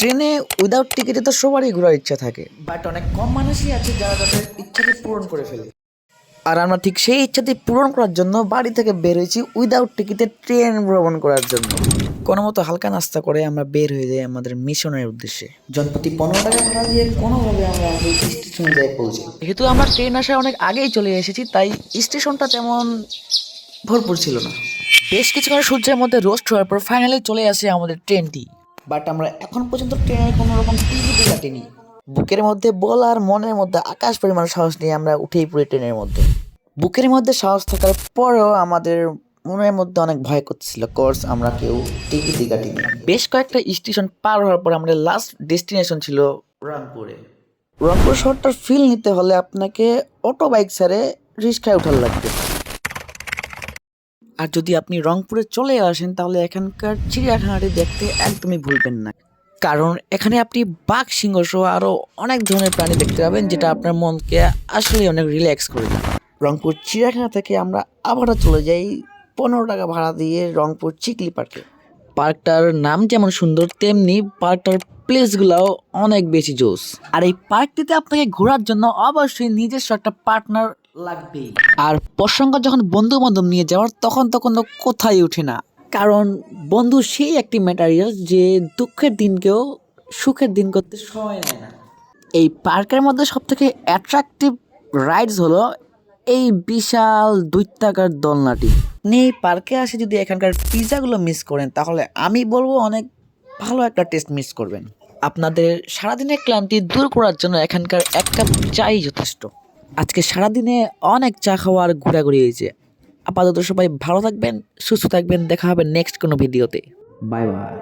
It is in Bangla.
ট্রেনে উইদাউট টিকিটে তো সবারই ঘোরার ইচ্ছা থাকে, বাট অনেক কম মানুষই আছে যারা তাদের ইচ্ছাটি পূরণ করে ফেলে। আর আমরা ঠিক সেই ইচ্ছাটি পূরণ করার জন্য বাড়ি থেকে বের হয়েছি উইদাউট টিকিটে ট্রেন ভ্রমণ করার জন্য। কোনো মতো হালকা নাস্তা করে আমরা বের হয়ে যাই আমাদের মিশনের উদ্দেশ্যে। জনপ্রতি 15 টাকা ভাড়া দিয়ে কোনোভাবে আমরা এই স্টেশনে যাই পৌঁছাই। যেহেতু আমরা ট্রেন আসার অনেক আগেই চলে এসেছি, তাই স্টেশনটা তেমন ভরপুর ছিল না। বেশ কিছুক্ষণ সূর্যের মধ্যে রোস্ট হওয়ার পর ফাইনালি চলে আসে আমাদের ট্রেনটি। বাট আমরা এখন পর্যন্ত ট্রেনের কোনো রকম টিকিটই কাটিনি। বুকের মধ্যে বল আর মনের মধ্যে আকাশ পরিমাণ সাহস নিয়ে আমরা উঠেই পড়ি ট্রেনের মধ্যে। বুকের মধ্যে সাহস থাকার পরেও আমাদের মনের মধ্যে অনেক ভয় করতেছিল, কোর্স আমরা কেউ টিকিটই কাটিনি। বেশ কয়েকটা স্টেশন পার হওয়ার পর আমাদের লাস্ট ডেস্টিনেশন ছিল রংপুরে। রংপুর শহরটার ফিল নিতে হলে আপনাকে অটো বাইক ছেড়ে রিক্সায় ওঠার লাগবে। আর যদি আপনি রংপুরে চলে আসেন তাহলে এখানকার চিড়িয়াখানাটি দেখতে একদমই ভুলবেন না, কারণ এখানে আপনি বাঘ, সিংহ সহ আরও অনেক ধরনের প্রাণী দেখতে পাবেন, যেটা আপনার মনকে আসলে অনেক রিল্যাক্স করে দেয়। রংপুর চিড়িয়াখানা থেকে আমরা আবারও চলে যাই 15 টাকা ভাড়া দিয়ে রংপুর চিকলি পার্কে। পার্কটার নাম যেমন সুন্দর, তেমনি পার্কটার প্লেসগুলোও অনেক বেশি জোস। আর এই পার্কটিতে আপনাকে ঘোরার জন্য অবশ্যই নিজস্ব একটা পার্টনার লাগবেই। আর প্রসঙ্গ যখন বন্ধু বান্ধব নিয়ে যাওয়ার, তখন তো কোথায় উঠে না, কারণ বন্ধু সেই একটি ম্যাটেরিয়াল যে দুঃখের দিনকেও সুখের দিন করতে সময় নেয় না। এই পার্কের মধ্যে সবথেকে অ্যাট্রাকটিভ রাইডস হলো এই বিশাল 2 টাকার দোলনাটি। আপনি এই পার্কে আসে যদি এখানকার পিৎজাগুলো মিস করেন, তাহলে আমি বলবো অনেক ভালো একটা টেস্ট মিস করবেন। আপনাদের সারাদিনের ক্লান্তি দূর করার জন্য এখানকার 1 কাপ চাই যথেষ্ট। আজকে সারাদিনে অনেক চা খাওয়া আর ঘোরাঘুরি হয়েছে। আপাতত সবাই ভালো থাকবেন, সুস্থ থাকবেন, দেখা হবে নেক্সট কোনো ভিডিওতে। Bye bye.